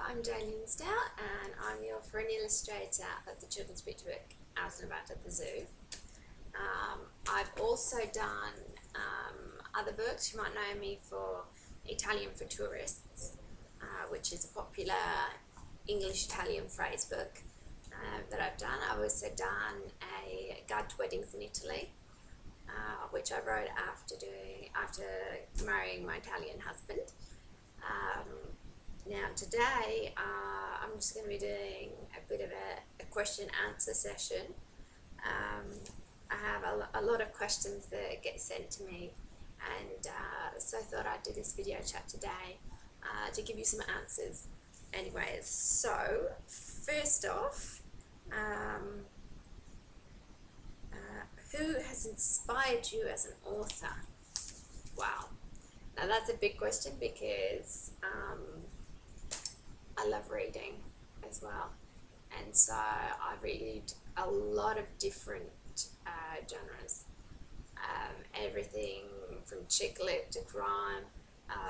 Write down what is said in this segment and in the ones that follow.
I'm Jo Linsdell and I'm the author and illustrator of the children's picture book Out and About at the Zoo. I've also done other books. You might know me for Italian for Tourists, which is a popular English-Italian phrase book that I've done. I've also done a guide to weddings in Italy, which I wrote after marrying my Italian husband. Now today I'm just going to be doing a bit of a question answer session. I have a lot of questions that get sent to me, and so I thought I'd do this video chat today to give you some answers. Anyways, so first off, who has inspired you as an author? Wow, now that's a big question because I love reading as well, and so I read a lot of different genres, everything from chick lit to crime.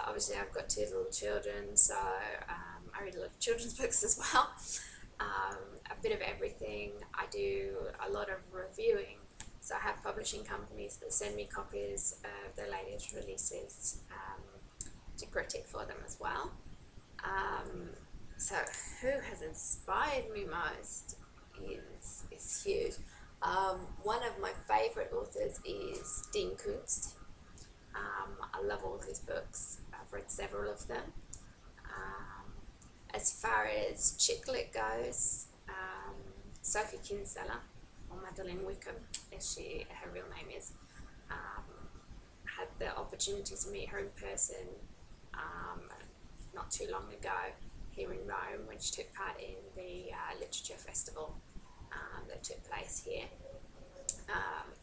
Obviously I've got 2 little children, so I read a lot of children's books as well. A bit of everything. I do a lot of reviewing, so I have publishing companies that send me copies of their latest releases to critic for them as well. So who has inspired me most is huge. One of my favourite authors is Dean Koontz. I love all his books. I've read several of them. As far as chick lit goes, Sophie Kinsella, or Madeleine Wickham, as her real name is. Had the opportunity to meet her in person not too long ago here in Rome, when she took part in the literature festival that took place here.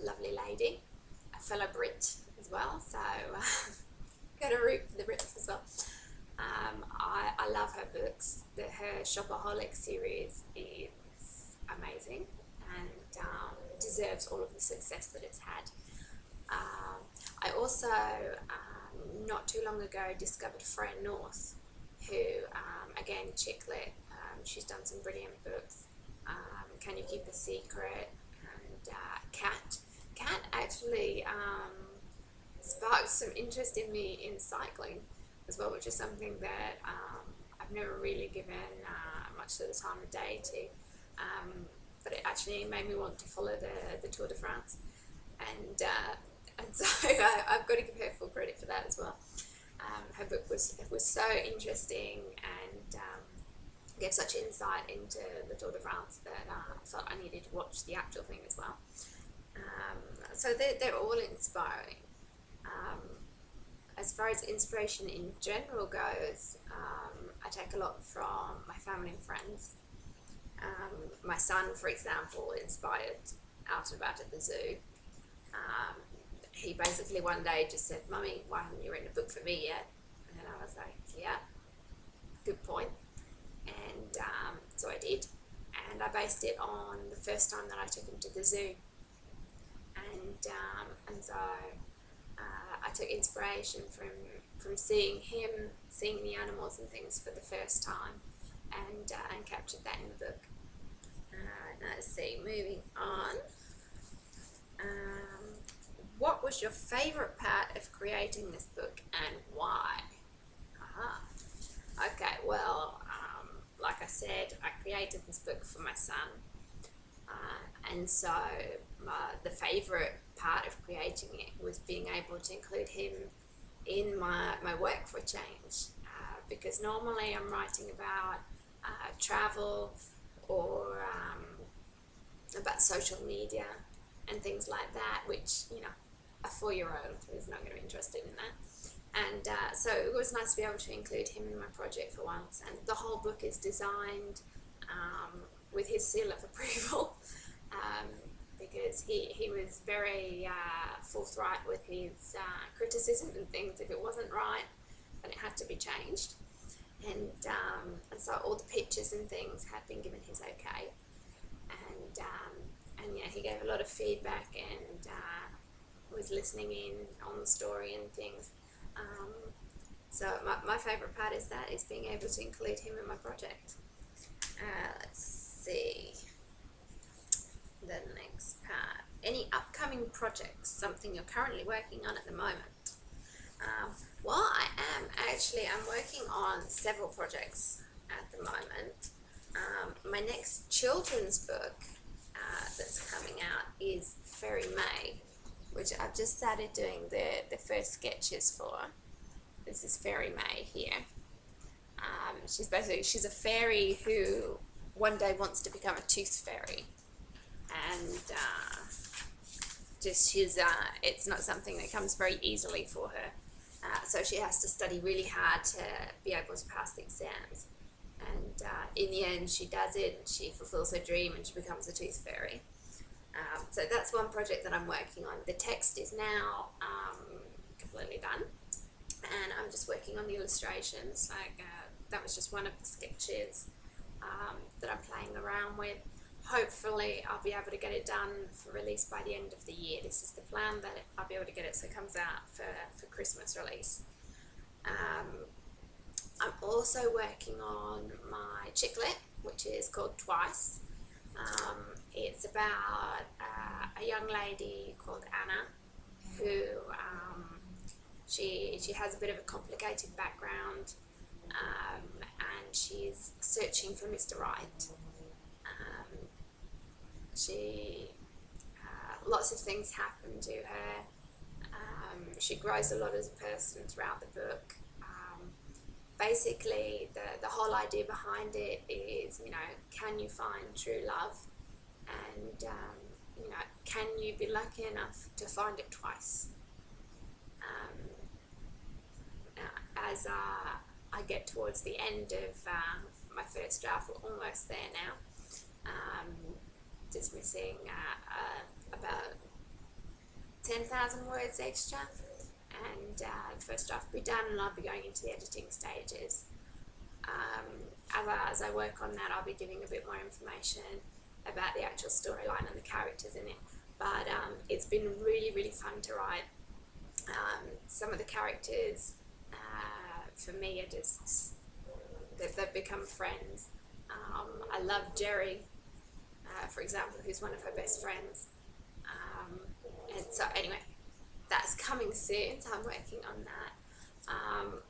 Lovely lady, a fellow Brit as well, so got to root for the Brits as well. I love her books. Her Shopaholic series is amazing and deserves all of the success that it's had. I also, not too long ago, discovered Freya North, who, again, chick lit. She's done some brilliant books. Can You Keep a Secret? And Cat. Cat actually sparked some interest in me in cycling as well, which is something that I've never really given much of the time of day to, but it actually made me want to follow the Tour de France, and so I've got to give her full credit for that as well. Her book was so interesting and gave such insight into the Tour de France that I thought I needed to watch the actual thing as well. So they're all inspiring. As far as inspiration in general goes, I take a lot from my family and friends. My son, for example, inspired Out and About at the Zoo. He basically one day just said, "Mummy, why haven't you written a book for me yet?" And I was like, "Yeah, good point." And so I did, and I based it on the first time that I took him to the zoo. And so I took inspiration from seeing him, seeing the animals and things for the first time, and captured that in the book. Now let's see, moving on. What was your favourite part of creating this book and why? Okay, well, like I said, I created this book for my son, and so the favourite part of creating it was being able to include him in my work for a change, because normally I'm writing about travel or about social media and things like that, which, you know, a 4-year-old is not going to be interested in that. And so it was nice to be able to include him in my project for once, and the whole book is designed with his seal of approval, because he was very forthright with his criticism and things. If it wasn't right, then it had to be changed, and so all the pictures and things had been given his okay, and yeah, he gave a lot of feedback and was listening in on the story and things. So my favourite part is being able to include him in my project. Let's see the next part. Any upcoming projects, something you're currently working on at the moment? Well, I'm working on several projects at the moment. My next children's book that's coming out is Fairy May, which I've just started doing the first sketches for. This is Fairy May here. She's a fairy who one day wants to become a tooth fairy, and it's not something that comes very easily for her. So she has to study really hard to be able to pass the exams. And in the end, she does it, and she fulfills her dream, and she becomes a tooth fairy. So that's one project that I'm working on. The text is now completely done, and I'm just working on the illustrations. That was just one of the sketches that I'm playing around with. Hopefully I'll be able to get it done for release by the end of the year. This is the plan, that I'll be able to get it so it comes out for Christmas release. I'm also working on my chicklet, which is called Twice. It's about a young lady called Anna who she has a bit of a complicated background, and she's searching for Mr. Right. Lots of things happen to her. She grows a lot as a person throughout the book. Basically, the whole idea behind it is, can you find true love? And, can you be lucky enough to find it twice? As I get towards the end of my first draft, we're almost there now. Just missing about 10,000 words extra, and the first draft will be done, and I'll be going into the editing stages. As I work on that, I'll be giving a bit more information about the actual storyline and the characters in it. But it's been really, really fun to write. Some of the characters, for me, are just, they've become friends. I love Jerry, for example, who's one of her best friends. And so anyway, that's coming soon, so I'm working on that.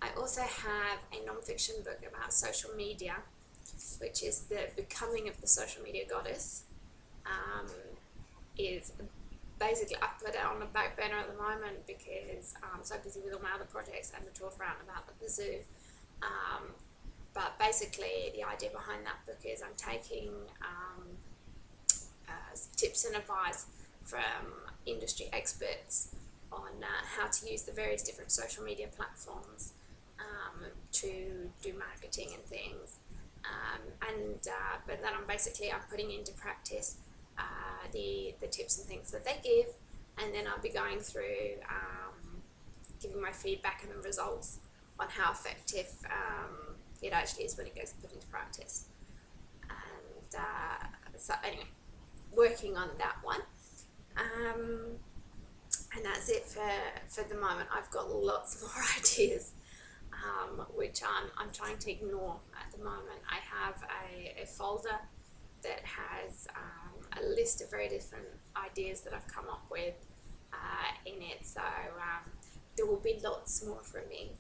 I also have a non-fiction book about social media, which is the becoming of the social media goddess. Is basically, I put it on the back burner at the moment because I'm so busy with all my other projects and the tour around about at the zoo. But basically, the idea behind that book is I'm taking tips and advice from industry experts on how to use the various different social media platforms to do marketing and things. But then I'm putting into practice the tips and things that they give, and then I'll be going through giving my feedback and the results on how effective it actually is when it gets put into practice. And so anyway, working on that one. And that's it for the moment. I've got lots more ideas, which I'm trying to ignore at the moment. I have a folder that has a list of very different ideas that I've come up with in it. So there will be lots more from me